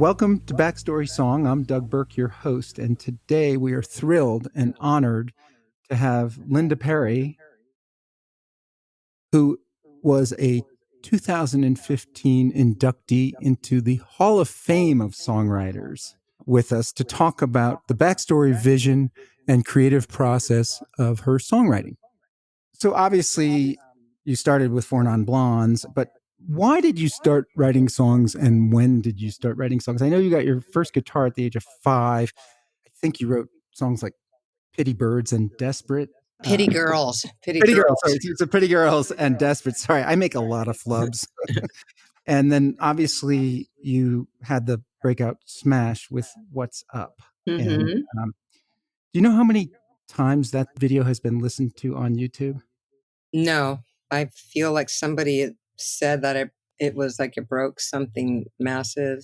Welcome to Backstory Song. I'm Doug Burke, your host, and today we are thrilled and honored to have Linda Perry, who was a 2015 inductee into the Hall of Fame of Songwriters, with us to talk about the backstory, vision, and creative process of her songwriting. So obviously, you started with Four Non Blondes, but why did you start writing songs, and when did you start writing songs? I know you got your first guitar at the age of 5. I think you wrote songs like Pity Birds and Desperate. Pity Girls. Pretty Girls. Sorry, it's a Pretty Girls and Desperate. Sorry, I make a lot of flubs. And then obviously you had the breakout smash with What's Up. Mm-hmm. And do you know how many times that video has been listened to on YouTube? No, I feel like somebody said that it was like it broke something massive.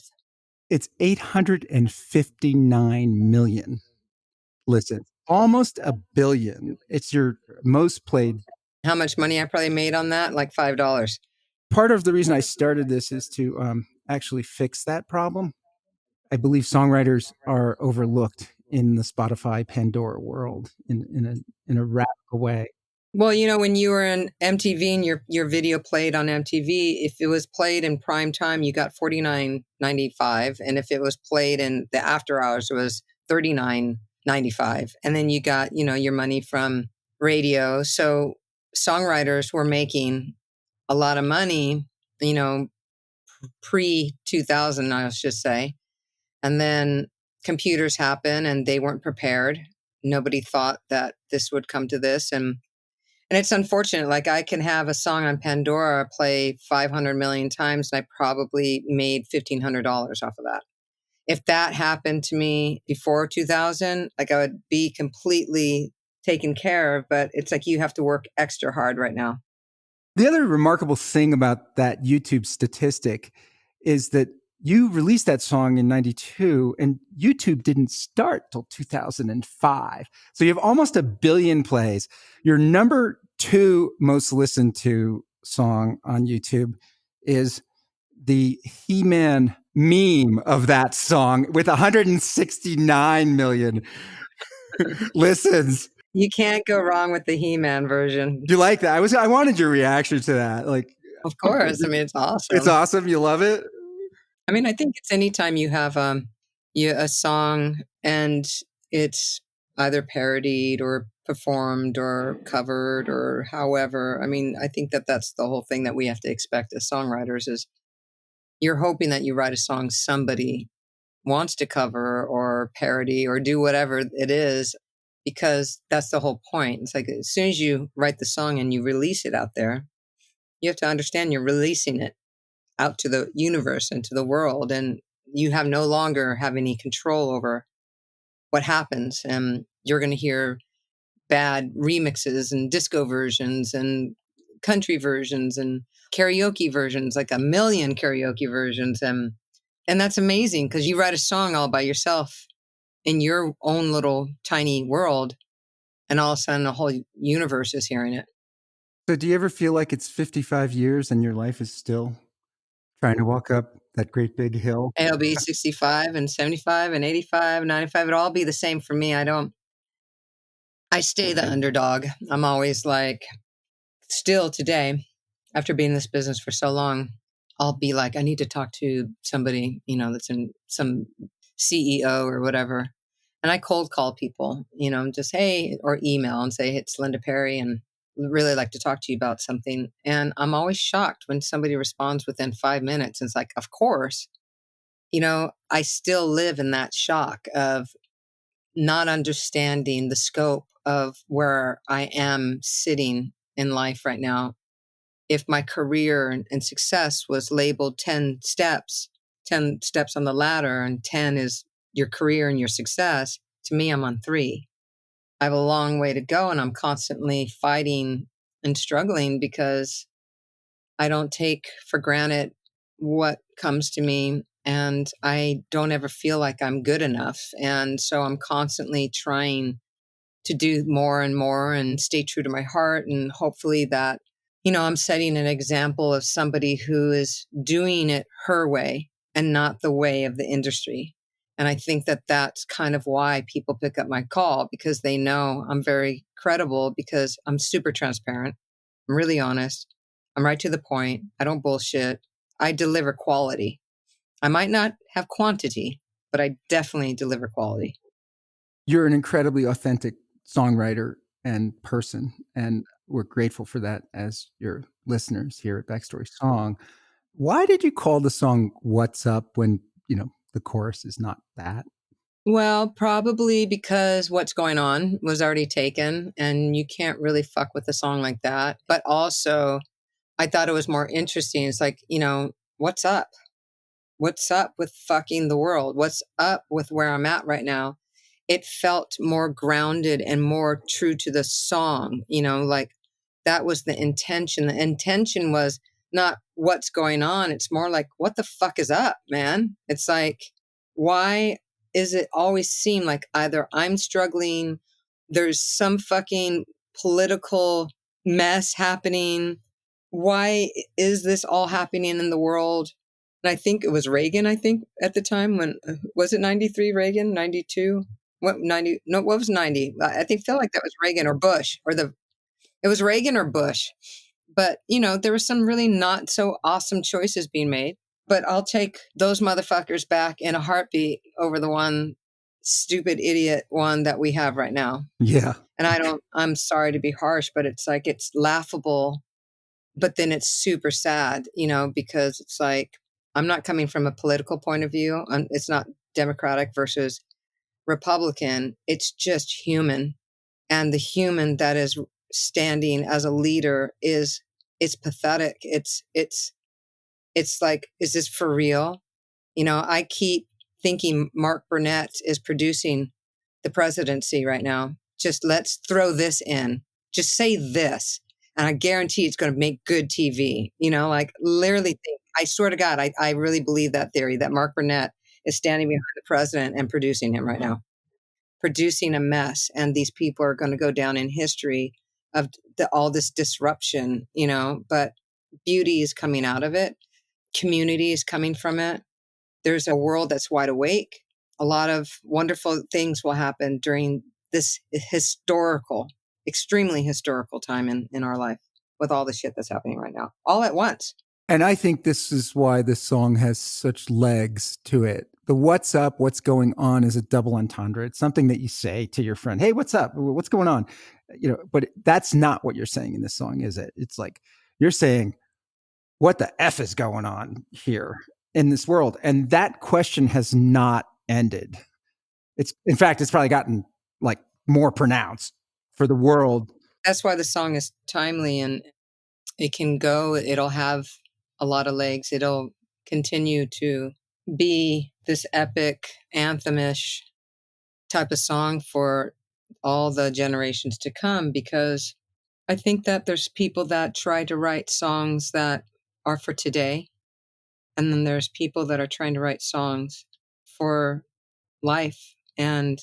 It's 859 million listens, almost a billion. It's your most played. How much money I probably made on that? Like $5. Part of the reason I started this is to actually fix that problem. I believe songwriters are overlooked in the Spotify Pandora world in a radical way. Well, when you were in MTV and your video played on MTV, if it was played in prime time, you got $49.95, and if it was played in the after hours, it was $39.95, and then you got your money from radio. So songwriters were making a lot of money, pre 2000, I should say, and then computers happen, and they weren't prepared. Nobody thought that this would come to this, and it's unfortunate. Like, I can have a song on Pandora play 500 million times, and I probably made $1,500 off of that. If that happened to me before 2000, like, I would be completely taken care of. But it's like you have to work extra hard right now. The other remarkable thing about that YouTube statistic is that you released that song in 92 and YouTube didn't start till 2005. So you have almost a billion plays. Your number 2 most listened to song on YouTube is the He-Man meme of that song with 169 million listens. You can't go wrong with the He-Man version. Do you like that? I wanted your reaction to that. Like, of course. I mean, it's awesome. It's awesome. You love it? I mean, I think it's anytime you have a song and it's either parodied or performed or covered or however. I mean, I think that that's the whole thing that we have to expect as songwriters is you're hoping that you write a song somebody wants to cover or parody or do whatever it is, because that's the whole point. It's like as soon as you write the song and you release it out there, you have to understand you're releasing it out to the universe and to the world, and you have no longer have any control over what happens. And you're going to hear bad remixes and disco versions and country versions and karaoke versions, like a million karaoke versions. And that's amazing because you write a song all by yourself in your own little tiny world, and all of a sudden the whole universe is hearing it. So do you ever feel like it's 55 years and your life is still trying to walk up that great big hill? It'll be 65 and 75 and 85, 95. It'll all be the same for me. I stay the underdog. I'm always like, still today, after being in this business for so long, I'll be like, I need to talk to somebody, that's in some CEO or whatever. And I cold call people, just, hey, or email and say, hey, it's Linda Perry and really like to talk to you about something. And I'm always shocked when somebody responds within 5 minutes. It's like, of course, I still live in that shock of not understanding the scope of where I am sitting in life right now. If my career and success was labeled 10 steps on the ladder, and 10 is your career and your success, to me, I'm on 3. I have a long way to go, and I'm constantly fighting and struggling because I don't take for granted what comes to me, and I don't ever feel like I'm good enough. And so I'm constantly trying to do more and more and stay true to my heart, and hopefully that, I'm setting an example of somebody who is doing it her way and not the way of the industry. And I think that that's kind of why people pick up my call, because they know I'm very credible, because I'm super transparent. I'm really honest. I'm right to the point. I don't bullshit. I deliver quality. I might not have quantity, but I definitely deliver quality. You're an incredibly authentic songwriter and person, and we're grateful for that as your listeners here at Backstory Song. Why did you call the song What's Up when, the chorus is not that? Well, probably because What's Going On was already taken and you can't really fuck with a song like that. But also, I thought it was more interesting. It's like, what's up? What's up with fucking the world? What's up with where I'm at right now? It felt more grounded and more true to the song, like that was the intention. The intention was not what's going on. It's more like, what the fuck is up, man? It's like, why is it always seem like either I'm struggling, there's some fucking political mess happening? Why is this all happening in the world? And I think it was Reagan, I think, at the time when, was it 93 Reagan, 92? What, 90? No, what was 90? I think, feel like that was Reagan or Bush, it was Reagan or Bush. But, there were some really not so awesome choices being made. But I'll take those motherfuckers back in a heartbeat over the one stupid idiot one that we have right now. Yeah. And I'm sorry to be harsh, but it's like, it's laughable, but then it's super sad, because it's like, I'm not coming from a political point of view. It's not Democratic versus Republican. It's just human. And the human that is standing as a leader it's pathetic. It's like, is this for real? I keep thinking Mark Burnett is producing the presidency right now. Just let's throw this in. Just say this. And I guarantee it's going to make good TV. Like literally think, I swear to God, I really believe that theory that Mark Burnett is standing behind the president and producing him right now, producing a mess. And these people are going to go down in history of all this disruption, but beauty is coming out of it. Community is coming from it. There's a world that's wide awake. A lot of wonderful things will happen during this historical, extremely historical time in our life, with all the shit that's happening right now, all at once. And I think this is why this song has such legs to it. The what's up, what's going on is a double entendre. It's something that you say to your friend, hey, what's up? What's going on? But that's not what you're saying in this song, is it? It's like you're saying, what the F is going on here in this world? And that question has not ended. In fact, it's probably gotten like more pronounced for the world. That's why the song is timely, and it'll have a lot of legs. It'll continue to be this epic anthemish type of song for all the generations to come, because I think that there's people that try to write songs that are for today. And then there's people that are trying to write songs for life. And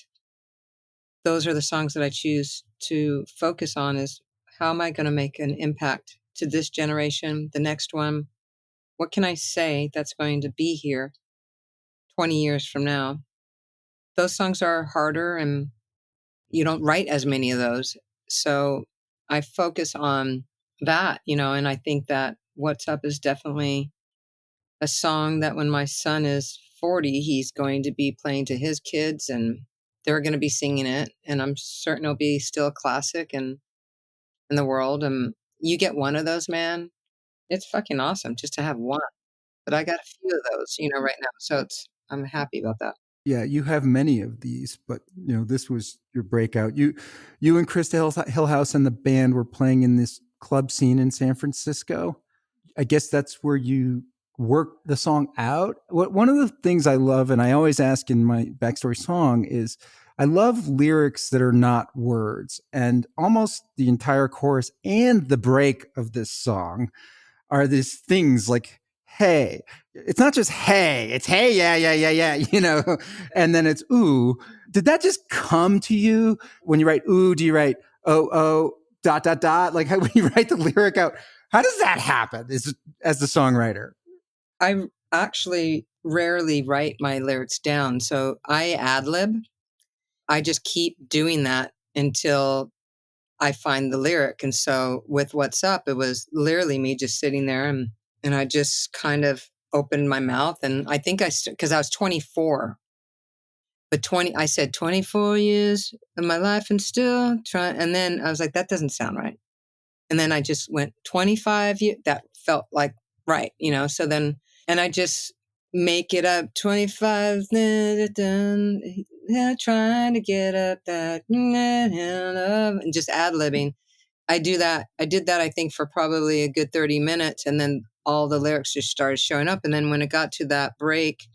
those are the songs that I choose to focus on, is how am I going to make an impact to this generation, the next one? What can I say that's going to be here 20 years from now? Those songs are harder, and you don't write as many of those. So I focus on that, and I think that What's Up is definitely a song that when my son is 40, he's going to be playing to his kids and they're going to be singing it. And I'm certain it'll be still a classic in the world. And you get one of those, man, it's fucking awesome just to have one. But I got a few of those, right now. So I'm happy about that. Yeah, you have many of these, but this was your breakout. You and Krista Hillhouse and the band were playing in this club scene in San Francisco. I guess that's where you worked the song out. One of the things I love, and I always ask in my Backstory Song, is I love lyrics that are not words. And almost the entire chorus and the break of this song are these things like, hey. It's not just hey, it's hey, yeah, and then it's ooh. Did that just come to you when you write ooh? Do you write oh, dot, dot, dot? Like when you write the lyric out, how does that happen as the songwriter? I actually rarely write my lyrics down. So I ad lib. I just keep doing that until I find the lyric. And so with What's Up, it was literally me just sitting there and I just kind of opened my mouth. And I think because I was 24, but I said 24 years of my life and still trying. And then I was like, that doesn't sound right. And then I just went 25 years. That felt like right, So then, and I just make it up 25, trying to get up that, and just ad libbing. I do that. I did that, I think, for probably a good 30 minutes. And then all the lyrics just started showing up. And then when it got to that break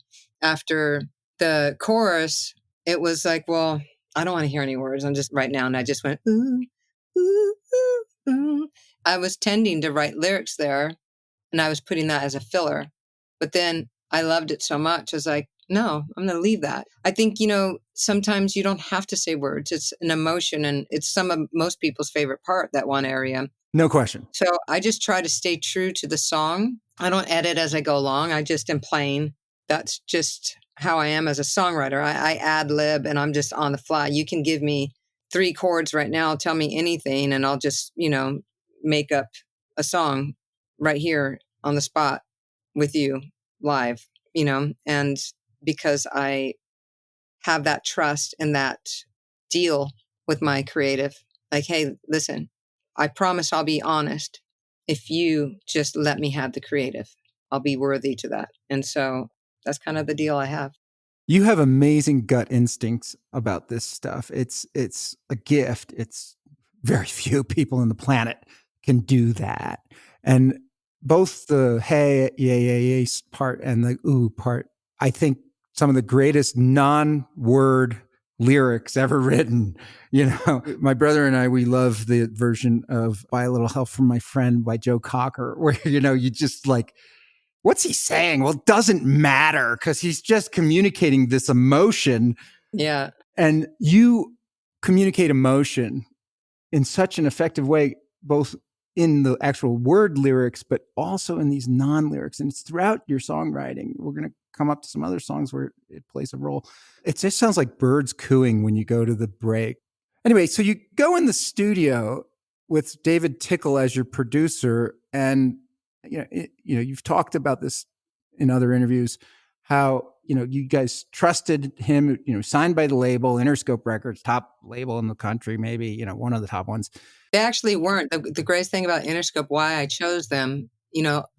after the chorus, it was like, well, I don't want to hear any words. I'm just right now. And I just went, ooh, ooh, ooh, ooh. I was tending to write lyrics there and I was putting that as a filler. But then I loved it so much. I was like, no, I'm going to leave that. I think, sometimes you don't have to say words. It's an emotion and it's some of most people's favorite part, that one area. No question. So I just try to stay true to the song. I don't edit as I go along. I just am playing. That's just how I am as a songwriter. I ad lib and I'm just on the fly. You can give me 3 chords right now, tell me anything, and I'll just, make up a song right here on the spot with you live, and because I have that trust and that deal with my creative, like, hey, listen, I promise I'll be honest. If you just let me have the creative, I'll be worthy to that. And so that's kind of the deal I have. You have amazing gut instincts about this stuff. It's a gift. It's very few people on the planet can do that. And both the hey, yeah, yeah, yeah part and the ooh part, I think some of the greatest non-word lyrics ever written. My brother and I, we love the version of By a Little Help from My Friend by Joe Cocker, where, you just like, what's he saying? Well, it doesn't matter because he's just communicating this emotion. Yeah. And you communicate emotion in such an effective way, both in the actual word lyrics, but also in these non-lyrics. And it's throughout your songwriting. We're going to come up to some other songs where it plays a role. It just sounds like birds cooing when you go to the break. Anyway, so you go in the studio with David Tickle as your producer, and you've talked about this in other interviews, how you guys trusted him, signed by the label, Interscope Records, top label in the country, maybe one of the top ones. They actually weren't. The greatest thing about Interscope, why I chose them,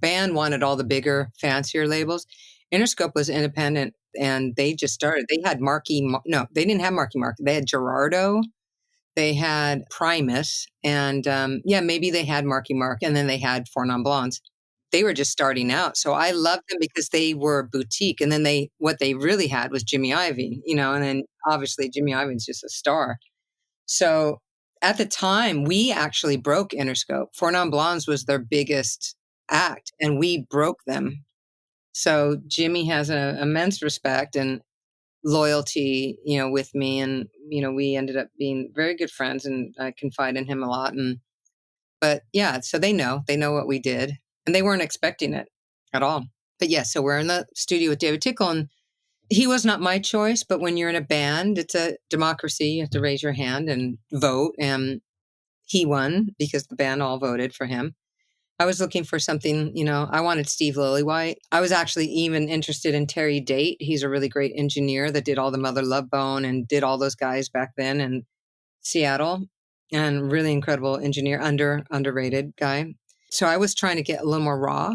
band wanted all the bigger, fancier labels. Interscope was independent and they just started. They had no, they didn't have Marky Mark. They had Gerardo. They had Primus, and maybe they had Marky Mark, and then they had Four Non Blondes. They were just starting out, so I loved them because they were boutique. And then what they really had was Jimmy Iovine, and then obviously Jimmy Iovine's just a star. So at the time, we actually broke Interscope. Four Non Blondes was their biggest act, and we broke them. So Jimmy has an immense respect and loyalty, with me. And, we ended up being very good friends and I confide in him a lot. But yeah, so they know what we did and they weren't expecting it at all. But yeah, so we're in the studio with David Tickle and he was not my choice, but when you're in a band, it's a democracy. You have to raise your hand and vote. And he won because the band all voted for him. I was looking for something, I wanted Steve Lillywhite. I was actually even interested in Terry Date. He's a really great engineer that did all the Mother Love Bone and did all those guys back then in Seattle, and really incredible engineer, underrated guy. So I was trying to get a little more raw,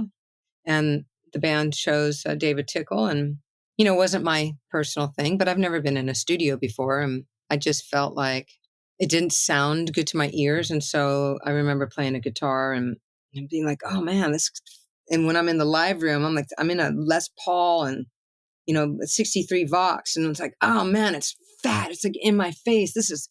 and the band chose David Tickle, and, it wasn't my personal thing, but I've never been in a studio before. And I just felt like it didn't sound good to my ears. And so I remember playing a guitar and being like, oh man, and when I'm in the live room, I'm like, I'm in a Les Paul and, 63 Vox. And it's like, oh man, it's fat. It's like in my face. This is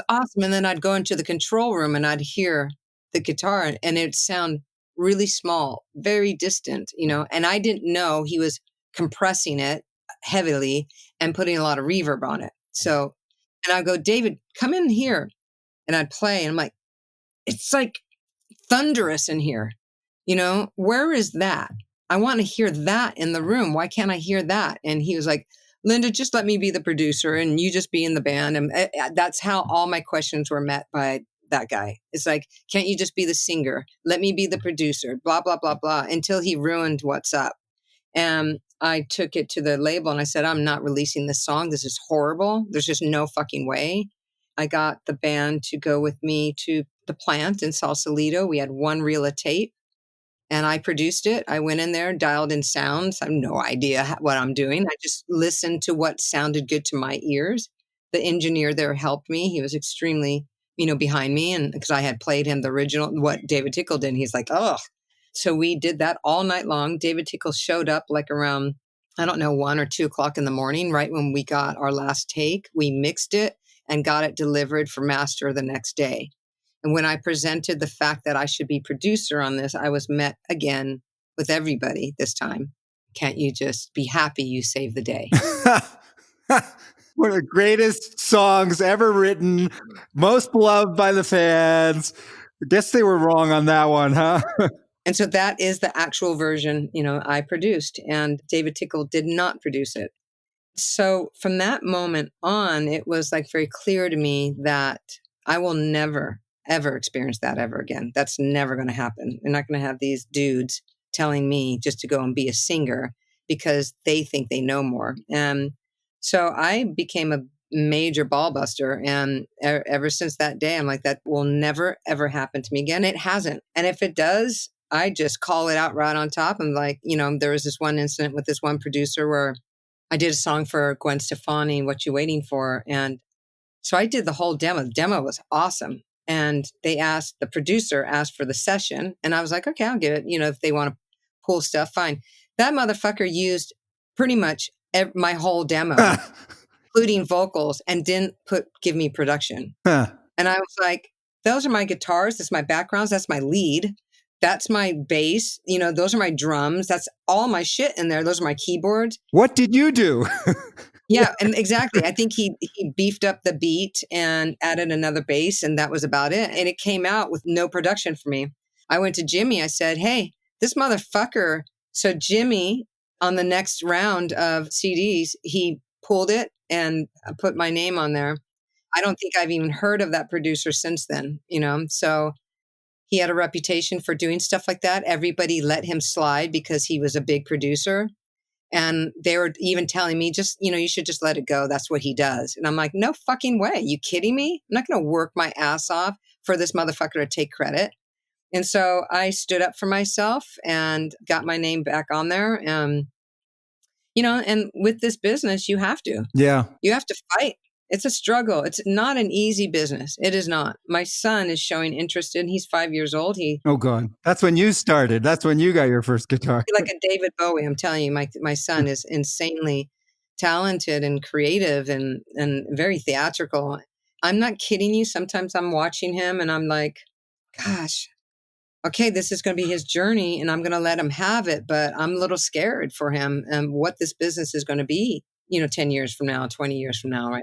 awesome. And then I'd go into the control room and I'd hear the guitar and it'd sound really small, very distant, and I didn't know he was compressing it heavily and putting a lot of reverb on it. So, and I'd go, David, come in here. And I'd play and I'm like, it's like thunderous in here. Where is that? I want to hear that in the room. Why can't I hear that? And he was like, Linda, just let me be the producer and you just be in the band. And that's how all my questions were met by that guy. It's like, can't you just be the singer? Let me be the producer, blah, blah, blah, blah, until he ruined What's Up. And I took it to the label and I said, I'm not releasing this song. This is horrible. There's just no fucking way. I got the band to go with me to the plant in Sausalito. We had one reel of tape and I produced it. I went in there, dialed in sounds. I have no idea what I'm doing. I just listened to what sounded good to my ears. The engineer there helped me. He was extremely, behind me. And because I had played him the original, what David Tickle did, and he's like, oh. So we did that all night long. David Tickle showed up like around, I don't know, 1 or 2 o'clock in the morning, right when we got our last take. We mixed it and got it delivered for master the next day. And when I presented the fact that I should be producer on this, I was met again with everybody this time. Can't you just be happy you saved the day? One of the greatest songs ever written, most beloved by the fans. I guess they were wrong on that one, huh? And so that is the actual version, I produced, and David Tickle did not produce it. So from that moment on, it was like very clear to me that I will never, ever experience that ever again. That's never going to happen. You're not going to have these dudes telling me just to go and be a singer because they think they know more. And so I became a major ball buster. And ever since that day, I'm like, that will never, ever happen to me again. It hasn't. And if it does, I just call it out right on top. And like, there was this one incident with this one producer where I did a song for Gwen Stefani, What You Waiting For? And so I did the whole demo. The demo was awesome. And the producer asked for the session. And I was like, okay, I'll get it. If they want to pull stuff, fine. That motherfucker used pretty much my whole demo, including vocals, and didn't give me production. And I was like, those are my guitars. That's my backgrounds. That's my lead. That's my bass. Those are my drums. That's all my shit in there. Those are my keyboards. What did you do? Yeah, and exactly. I think he beefed up the beat and added another bass, and that was about it. And it came out with no production for me. I went to Jimmy. I said, hey, this motherfucker. So Jimmy, on the next round of CDs, he pulled it and put my name on there. I don't think I've even heard of that producer since then, so he had a reputation for doing stuff like that. Everybody let him slide because he was a big producer. And they were even telling me, you should just let it go. That's what he does. And I'm like, no fucking way. You kidding me? I'm not going to work my ass off for this motherfucker to take credit. And so I stood up for myself and got my name back on there. And with this business, you have to. Yeah. You have to fight. It's a struggle. It's not an easy business. It is not. My son is showing interest he's 5 years old. Oh God. That's when you started. That's when you got your first guitar. Like a David Bowie. I'm telling you, my son is insanely talented and creative and very theatrical. I'm not kidding you. Sometimes I'm watching him and I'm like, gosh, okay, this is going to be his journey and I'm going to let him have it. But I'm a little scared for him and what this business is going to be, 10 years from now, 20 years from now, right?